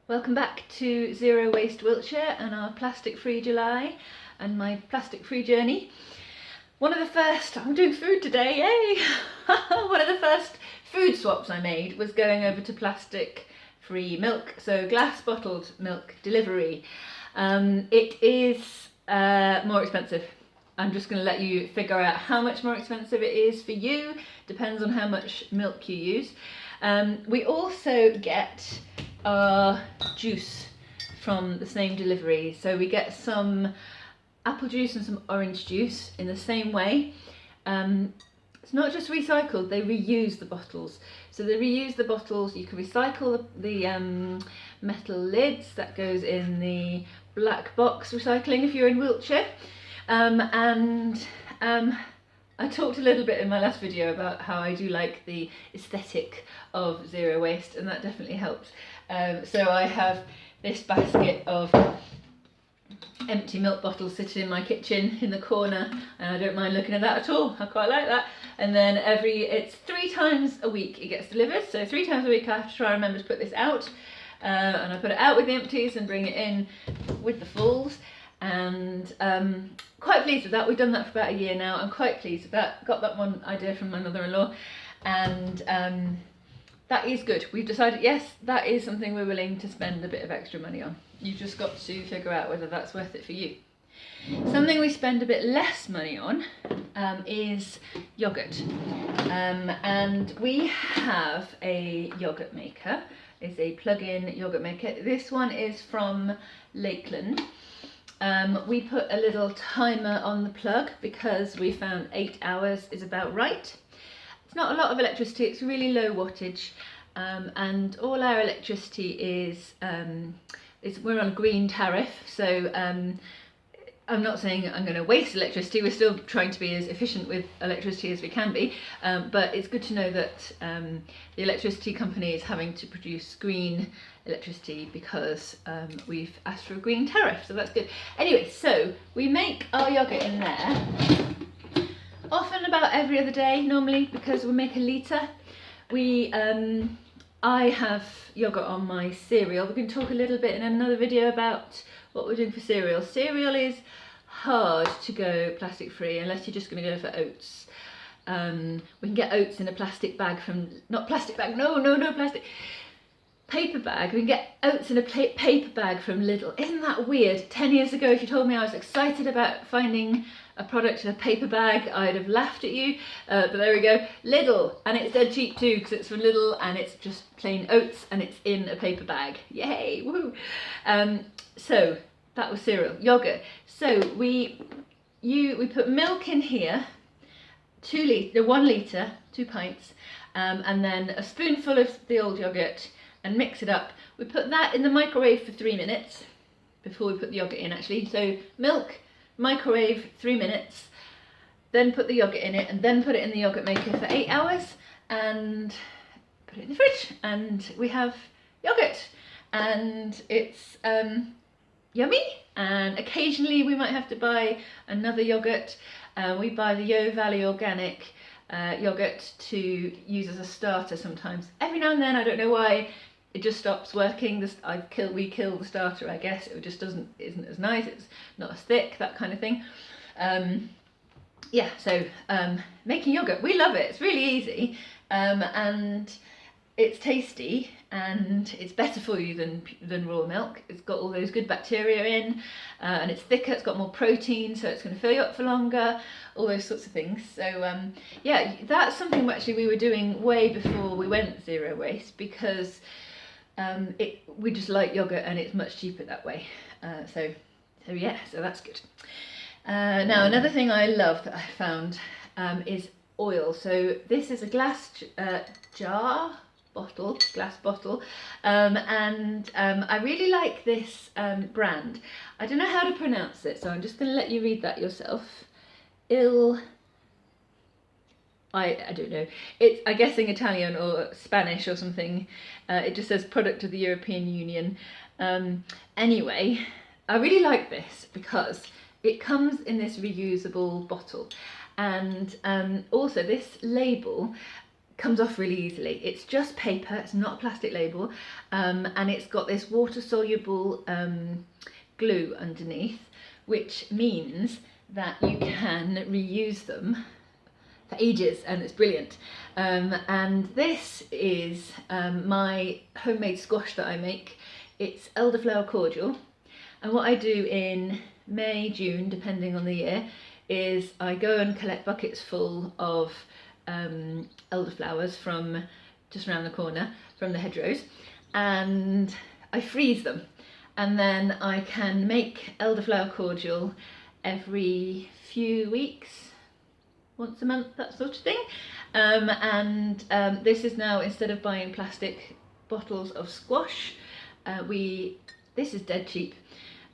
Welcome back to Zero Waste Wiltshire and our plastic free July and my plastic free journey. I'm doing food today, yay! One of the first food swaps I made was going over to plastic free milk, so glass bottled milk delivery. It is more expensive. I'm just going to let you figure out how much more expensive it is for you, depends on how much milk you use. We also get our juice from the same delivery, so we get some apple juice and some orange juice in the same way. It's not just recycled, they reuse the bottles. So they reuse the bottles, you can recycle the metal lids, that goes in the black box recycling if you're in Wiltshire. I talked a little bit in my last video about how I do like the aesthetic of zero waste, and that definitely helps. So I have this basket of empty milk bottles sitting in my kitchen in the corner, and I don't mind looking at that at all. I quite like that. And then it's 3 times a week it gets delivered, so 3 times a week I have to try and remember to put this out, and I put it out with the empties and bring it in with the fulls. And quite pleased with that. We've done that for about a year now. I'm quite pleased with that. Got that one idea from my mother-in-law, and that is good. We've decided, yes, that is something we're willing to spend a bit of extra money on. You've just got to figure out whether that's worth it for you. Something we spend a bit less money on is yoghurt, and we have a yoghurt maker. It's a plug-in yoghurt maker. This one is from Lakeland. We put a little timer on the plug because we found 8 hours is about right. It's not a lot of electricity, it's really low wattage, and all our electricity is we're on a green tariff, so I'm not saying I'm going to waste electricity, we're still trying to be as efficient with electricity as we can be, but it's good to know that the electricity company is having to produce green electricity because we've asked for a green tariff, so that's good. Anyway, so we make our yoghurt in there often about every other day normally, because we make a litre. I have yoghurt on my cereal. We can talk a little bit in another video about what we're doing for cereal. Cereal is hard to go plastic free unless you're just going to go for oats. We can get oats in a plastic bag from, not plastic bag, no plastic, paper bag. We can get oats in a paper bag from Lidl. Isn't that weird? 10 years ago, if you told me I was excited about finding a product in a paper bag, I'd have laughed at you, but there we go, Lidl, and it's dead cheap too because it's from Lidl and it's just plain oats and it's in a paper bag. Yay, woo! So that was cereal. Yoghurt. So we put milk in here, 1 litre, 2 pints, and then a spoonful of the old yoghurt, and mix it up. We put that in the microwave for 3 minutes before we put the yoghurt in actually. So milk, microwave 3 minutes, then put the yoghurt in it, and then put it in the yoghurt maker for 8 hours, and put it in the fridge, and we have yoghurt, and it's yummy. And occasionally we might have to buy another yoghurt. We buy the Yo Valley organic yoghurt to use as a starter sometimes. Every now and then, I don't know why, it just stops working. We kill the starter, I guess. It just isn't as nice, it's not as thick, that kind of thing. Yeah, so making yogurt, we love it. It's really easy, and it's tasty, and it's better for you than raw milk. It's got all those good bacteria in, and it's thicker, it's got more protein, so it's going to fill you up for longer, all those sorts of things. So yeah, that's something actually we were doing way before we went zero waste, because we just like yogurt and it's much cheaper that way. So yeah, so that's good. Now another thing I love that I found is oil. So this is a glass glass bottle, and I really like this brand. I don't know how to pronounce it, so I'm just going to let you read that yourself. I don't know. I'm guessing Italian or Spanish or something. It just says product of the European Union. Anyway, I really like this because it comes in this reusable bottle, and also this label comes off really easily. It's just paper, it's not a plastic label, and it's got this water soluble glue underneath, which means that you can reuse them for ages, and it's brilliant. And this is my homemade squash that I make. It's elderflower cordial, and what I do in May, June, depending on the year, is I go and collect buckets full of elderflowers from just around the corner from the hedgerows, and I freeze them, and then I can make elderflower cordial every few weeks, once a month, that sort of thing. This is now, instead of buying plastic bottles of squash, this is dead cheap.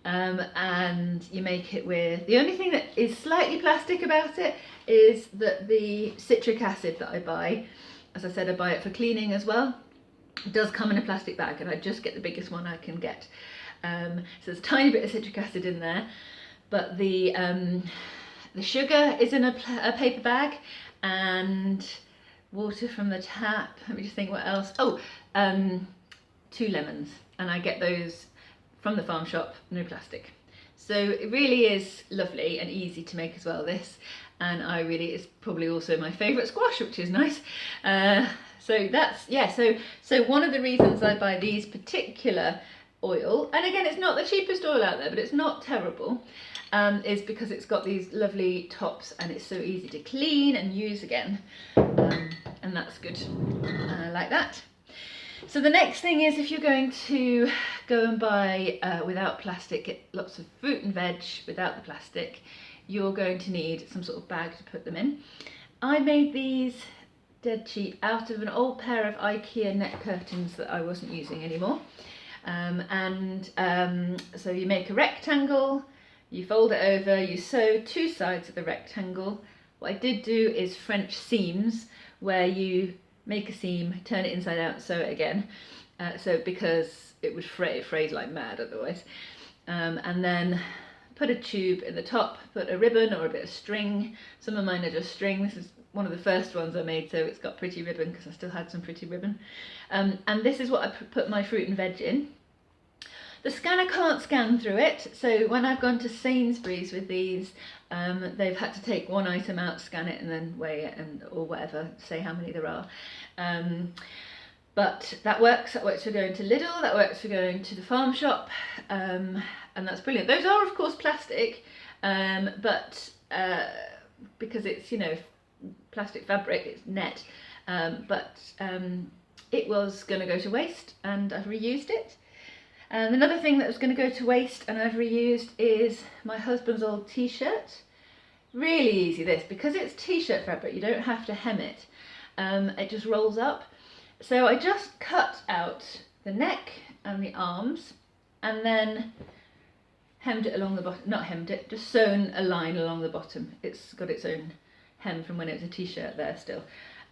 And you make it with, the only thing that is slightly plastic about it is that the citric acid that I buy, as I said, I buy it for cleaning as well, it does come in a plastic bag, and I just get the biggest one I can get. So there's a tiny bit of citric acid in there, but the sugar is in a paper bag, and water from the tap. Let me just think what else. 2 lemons, and I get those from the farm shop, no plastic. So it really is lovely and easy to make as well, this, and it's probably also my favourite squash, which is nice. So that's, yeah, so one of the reasons I buy these particular oil, and again, it's not the cheapest oil out there, but it's not terrible, is because it's got these lovely tops, and it's so easy to clean and use again, and that's good. I like that. So the next thing is, if you're going to go and buy without plastic, get lots of fruit and veg without the plastic, you're going to need some sort of bag to put them in. I made these dead cheap out of an old pair of IKEA net curtains that I wasn't using anymore. So you make a rectangle, you fold it over, you sew 2 sides of the rectangle. What I did do is French seams, where you make a seam, turn it inside out, sew it again, because it would fray like mad otherwise. And then put a tube in the top, put a ribbon or a bit of string. Some of mine are just string. This is one of the first ones I made, so it's got pretty ribbon because I still had some pretty ribbon. And this is what I put my fruit and veg in. The scanner can't scan through it, so when I've gone to Sainsbury's with these, they've had to take one item out, scan it, and then weigh it, or whatever, say how many there are. But that works for going to Lidl, that works for going to the farm shop, and that's brilliant. Those are of course plastic, but because it's, plastic fabric, it's net, but it was going to go to waste, and I've reused it. Another thing that was going to go to waste and I've reused is my husband's old t-shirt. Really easy this, because it's t-shirt fabric, you don't have to hem it. It just rolls up. So I just cut out the neck and the arms, and then hemmed it along the bottom, not hemmed it, just sewn a line along the bottom. It's got its own hem from when it was a t-shirt there still.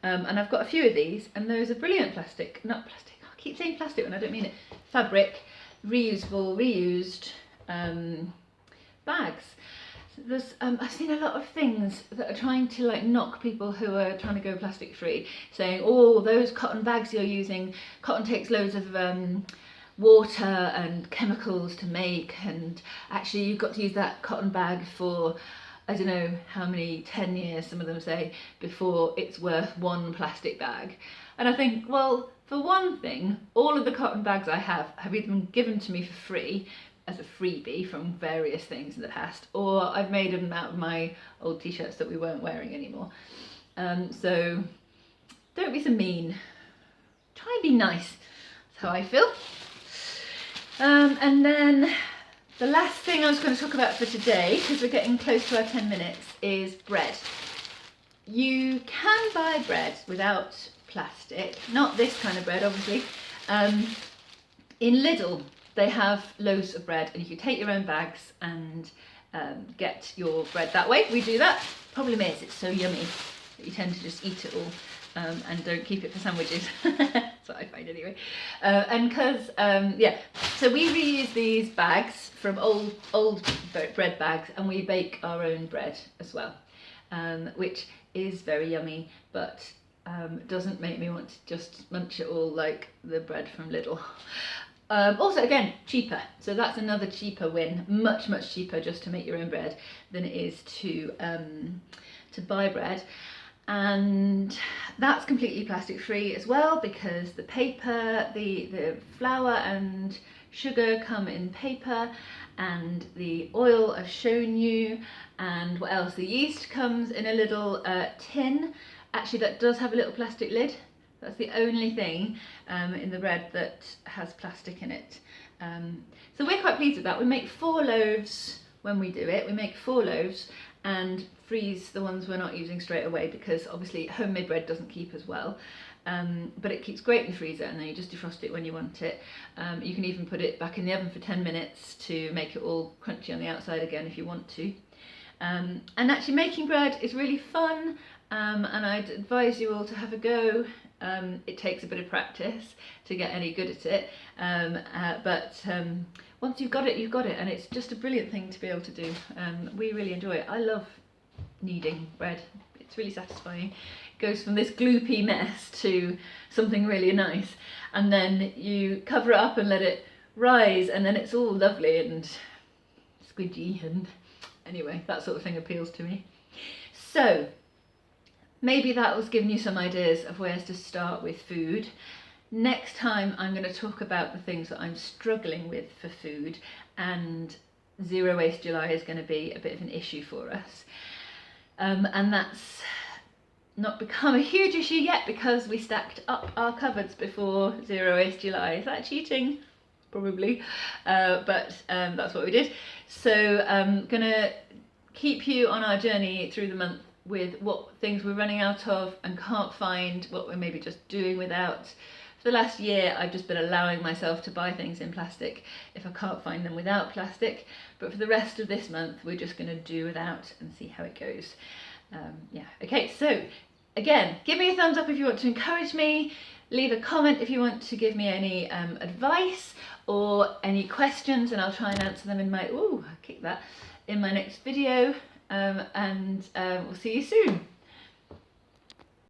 And I've got a few of these, and those are brilliant not plastic, I keep saying plastic when I don't mean it, fabric, reusable, reused bags. I've seen a lot of things that are trying to knock people who are trying to go plastic free, saying, oh, those cotton bags you're using, cotton takes loads of water and chemicals to make, and actually you've got to use that cotton bag for I don't know how many, 10 years some of them say, before it's worth one plastic bag. And I think, well, for one thing, all of the cotton bags I have either been given to me for free as a freebie from various things in the past, or I've made them out of my old t-shirts that we weren't wearing anymore. So don't be so mean. Try and be nice. That's how I feel. And then the last thing I was going to talk about for today, because we're getting close to our 10 minutes, is bread. You can buy bread without plastic, not this kind of bread obviously. In Lidl they have loads of bread, and you can take your own bags and get your bread that way. We do that. Problem is it's so yummy that you tend to just eat it all and don't keep it for sandwiches. That's what I find anyway. And because, so we reuse these bags from old bread bags, and we bake our own bread as well, which is very yummy, but doesn't make me want to just munch it all like the bread from Lidl. Also, again, cheaper. So that's another cheaper win. Much cheaper just to make your own bread than it is to buy bread. And that's completely plastic free as well, because the paper, the flour and sugar come in paper, and the oil I've shown you, and what else? The yeast comes in a little tin. Actually, that does have a little plastic lid. That's the only thing in the bread that has plastic in it. So we're quite pleased with that. We make 4 loaves when we do it. We make 4 loaves and freeze the ones we're not using straight away, because obviously homemade bread doesn't keep as well. But it keeps great in the freezer, and then you just defrost it when you want it. You can even put it back in the oven for 10 minutes to make it all crunchy on the outside again if you want to. And actually making bread is really fun, and I'd advise you all to have a go. It takes a bit of practice to get any good at it, but once you've got it, you've got it, and it's just a brilliant thing to be able to do. We really enjoy it. I love kneading bread. It's really satisfying. It goes from this gloopy mess to something really nice, and then you cover it up and let it rise, and then it's all lovely and squidgy, and anyway, that sort of thing appeals to me. So maybe that was giving you some ideas of where to start with food. Next time I'm going to talk about the things that I'm struggling with for food, and Zero Waste July is going to be a bit of an issue for us. And that's not become a huge issue yet because we stacked up our cupboards before Zero Waste July. Is that cheating? Probably, but that's what we did. So I'm gonna keep you on our journey through the month with what things we're running out of and can't find, what we're maybe just doing without. For the last year, I've just been allowing myself to buy things in plastic if I can't find them without plastic. But for the rest of this month, we're just going to do without and see how it goes. Yeah, okay, so again, give me a thumbs up if you want to encourage me. Leave a comment if you want to give me any advice or any questions, and I'll try and answer them in my, ooh, I kicked that, in my next video. And we'll see you soon.